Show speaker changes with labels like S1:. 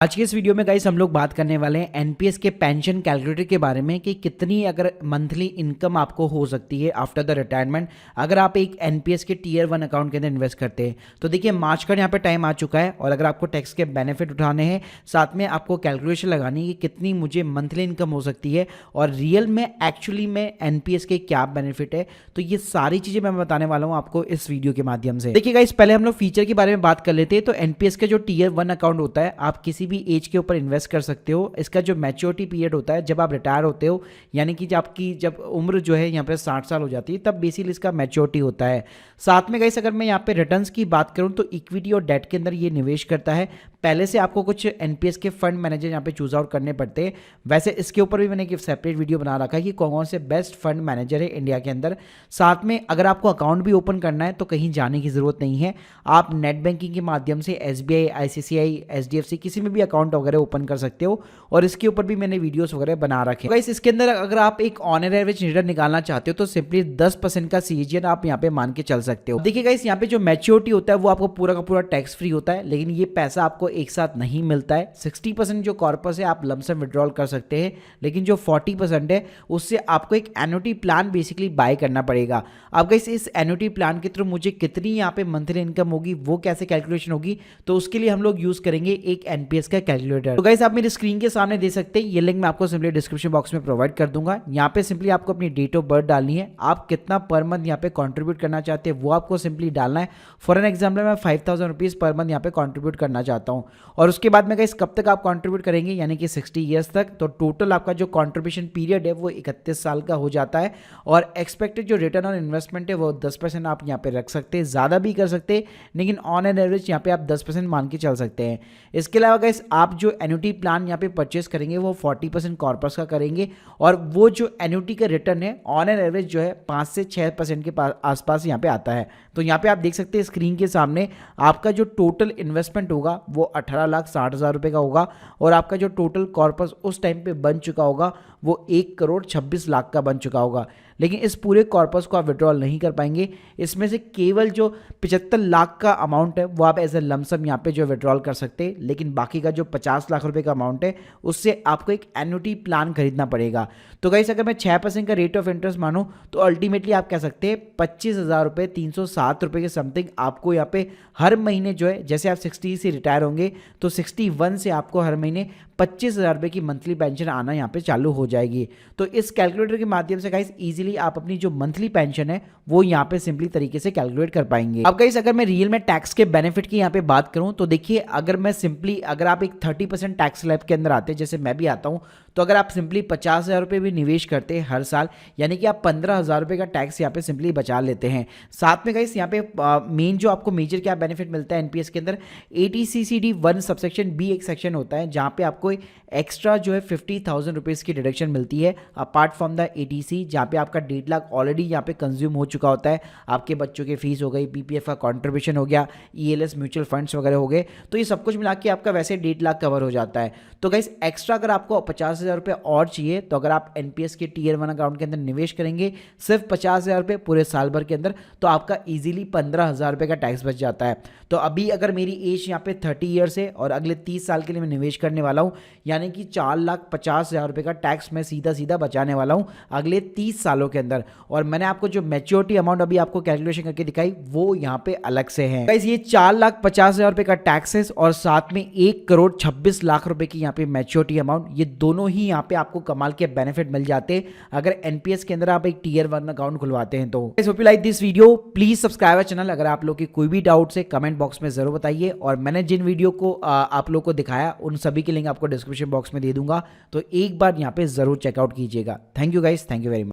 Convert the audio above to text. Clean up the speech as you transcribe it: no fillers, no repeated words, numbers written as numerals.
S1: आज के इस वीडियो में गाइस हम लोग बात करने वाले हैं एनपीएस के पेंशन कैलकुलेटर के बारे में कि कितनी अगर मंथली इनकम आपको हो सकती है आफ्टर द रिटायरमेंट अगर आप एक एनपीएस के टीयर 1 अकाउंट के अंदर इन्वेस्ट करते हैं। तो देखिए मार्च का यहाँ पे टाइम आ चुका है और अगर आपको टैक्स के बेनिफिट उठाने हैं साथ में आपको कैलकुलेशन लगानी है कि कितनी मुझे मंथली इनकम हो सकती है और रियल में एक्चुअली में एनपीएस के क्या बेनिफिट है, तो ये सारी चीजें मैं बताने वाला हूँ आपको इस वीडियो के माध्यम से। देखिए गाइस पहले हम लोग फीचर के बारे में बात कर लेते हैं। तो एनपीएस का जो टीयर 1 अकाउंट होता है आप किसी भी एज के ऊपर इन्वेस्ट कर सकते हो। इसका जो मैच्योरिटी पीरियड होता है जब आप रिटायर होते हो, यानी कि जब उम्र जो है यहाँ पे 60 साल हो जाती है तब बेसिकली इसका मैच्योरिटी होता है। साथ में गाइस अगर मैं यहाँ पे रिटर्न्स की बात करूँ तो इक्विटी और डेट के अंदर ये निवेश करता है। पहले से आपको कुछ एनपीएस के फंड मैनेजर यहाँ पे चूज आउट करने पड़ते हैं। वैसे इसके ऊपर भी मैंने एक सेपरेट वीडियो बना रखा है कि कौन से बेस्ट फंड मैनेजर है इंडिया के अंदर। साथ में अगर आपको अकाउंट भी ओपन करना है तो कहीं जाने की जरूरत नहीं है, आप नेट बैंकिंग के माध्यम से एसबीआई, आईसीआईसीआई, एचडीएफसी किसी में भी अकाउंट वगैरह ओपन कर सकते हो और इसके ऊपर भी मैंने वीडियोस वगैरह बना रखे हैं। तो इसके अंदर अगर आप एक ऑन एवरेज रिटर्न निकालना चाहते हो तो सिंपली 10% का सीजीएन आप यहाँ पे मान के चल सकते हो। देखिए गाइस यहाँ पे जो मैच्योरिटी होता है वो आपको पूरा का पूरा टैक्स फ्री होता है, लेकिन ये पैसा आपको एक साथ नहीं मिलता है। 60% जो कॉर्पस है आप लमसम विड्रॉल कर सकते हैं, लेकिन जो 40% है उससे आपको एक एन्युटी प्लान बेसिकली बाय करना पड़ेगा। अब गाइस इस एन्युटी प्लान के थ्रू मुझे कितनी यहाँ पे मंथली इनकम होगी वो कैसे कैलकुलेशन होगी, तो उसके लिए हम लोग यूज करेंगे एक एनपीएस का कैलकुलेटर। तो गाइस आप मेरी स्क्रीन के सामने दे सकते हैं, ये लिंक मैं आपको सिंपली डिस्क्रिप्शन बॉक्स में प्रोवाइड कर दूंगा। यहाँ पे सिंपली आपको अपनी डेट ऑफ बर्थ डालनी है, आप कितना पर मंथ यहाँ पे कंट्रीब्यूट करना चाहते हैं वो आपको सिंपली डालना है। फॉर एन एग्जाम्पल मैं 5000 रुपीज पर मंथ यहाँ पे कंट्रीब्यूट करना चाहता हूँ और उसके बाद में गाइस कब तक आप कंट्रीब्यूट करेंगे, यानी कि 60 ईयर्स तक। तो टोटल आपका जो कंट्रीब्यूशन पीरियड है वो 31 साल का हो जाता है और एक्सपेक्टेड जो रिटर्न ऑन इन्वेस्टमेंट है वो 10% आप यहाँ पे रख सकते हैं, ज़्यादा भी कर सकते हैं, लेकिन ऑन एन एवरेज यहाँ पे आप 10% मान के चल सकते हैं। इसके अलावा गाइस आप जो एन्युटी प्लान यहाँ पे परचेस करेंगे वो 40% कॉर्पस का करेंगे और वो जो एन्युटी का रिटर्न है ऑन एन एवरेज जो है 5 से 6% के आसपास यहाँ पे आता है। तो यहाँ पे आप देख सकते हैं स्क्रीन के सामने आपका जो टोटल इन्वेस्टमेंट होगा वो 18,60,000 रुपये का होगा और आपका जो टोटल कॉर्पस उस टाइम पे बन चुका होगा वो 1,26,00,000 का बन चुका होगा। लेकिन इस पूरे कॉर्पस को आप विड्रॉल नहीं कर पाएंगे, इसमें से केवल जो 75 लाख का अमाउंट है वो आप एज ए लमसम यहाँ पे जो विड्रॉल कर सकते हैं, लेकिन बाकी का जो 50 लाख रुपए का अमाउंट है उससे आपको एक एन्युटी प्लान खरीदना पड़ेगा। तो गाइस अगर मैं 6% का रेट ऑफ इंटरेस्ट मानूं तो अल्टीमेटली आप कह सकते हैं 25,000 रुपये, 307 रुपये के समथिंग आपको यहाँ पे हर महीने जो है, जैसे आप 60 से रिटायर होंगे तो 61 से आपको हर महीने 25,000 रुपये की मंथली पेंशन आना यहाँ पे चालू हो जाएगी। तो इस कैलकुलेटर के माध्यम से गाइस इजीली आप अपनी जो मंथली पेंशन है वो यहाँ पे सिंपली तरीके से कैलकुलेट कर पाएंगे। अब गाइस अगर मैं रियल में टैक्स के बेनिफिट की यहाँ पे बात करूँ तो देखिए अगर आप एक 30% टैक्स स्लैब के अंदर आते हैं, जैसे मैं भी आता हूँ, तो अगर आप सिंपली 50,000 रुपये भी निवेश करते हैं हर साल, यानी कि आप 15,000 रुपये का टैक्स यहाँ पे सिंपली बचा लेते हैं। साथ में गाइस यहाँ पे मेन जो आपको मेजर क्या बेनिफिट मिलता है एनपीएस के अंदर, एटीसीसीडी 1 सबसेक्शन बी एक सेक्शन होता है जहाँ पे आपको एक्स्ट्रा जो है 50,000 रुपीज़ की डिडक्शन मिलती है अपार्ट फ्रॉम द एटीसी, जहाँ पे आपका 1.5 लाख ऑलरेडी यहाँ पे कंज्यूम हो चुका होता है। आपके बच्चों की फीस हो गई, पीपीएफ का कॉन्ट्रीब्यूशन हो गया, ईएलएस म्यूचुअल फंड्स वगैरह हो गए, तो ये सब कुछ मिला के आपका वैसे 1.5 लाख कवर हो जाता है। तो गाइस एक्स्ट्रा अगर आपको 50,000 रुपये और चाहिए तो अगर आप एनपीएस के टीयर 1 अकाउंट के अंदर निवेश करेंगे सिर्फ 50,000 रुपये पूरे साल भर के अंदर, तो आपका इजीली 15,000 रुपये का टैक्स बच जाता है। तो अभी अगर मेरी एज यहाँ पे 30 ईयर्स है और अगले 30 साल के लिए मैं निवेश करने वाला हूँ, यानी कि 4,50,000 रुपये का टैक्स मैं सीधा सीधा बचाने वाला हूँ अगले 30 सालों के अंदर। और मैंने आपको जो मैच्योरिटी अमाउंट अभी आपको कैलकुलेशन करके दिखाई वो यहाँ पे अलग से है। गाइस ये 4,50,000 रुपये का टैक्सेस और साथ में 1,26,00,000 रुपये की यहाँ पे मैच्योरिटी अमाउंट, ये दोनों ही यहाँ पे आपको कमाल के बेनिफिट मिल जाते हैं अगर एनपीएस के अंदर आप एक टीयर 1 अकाउंट खुलवाते हैं। तो hope you like this video, please subscribe our channel. अगर आप लोग की कोई भी डाउट है कमेंट बॉक्स में जरूर बताइए और मैंने जिन वीडियो को आप लोग को दिखाया उन सभी के लिंक आपको डिस्क्रिप्शन बॉक्स में दे दूंगा, तो एक बार यहाँ पे जरूर चेकआउट कीजिएगा। Thank you guys, thank you very much.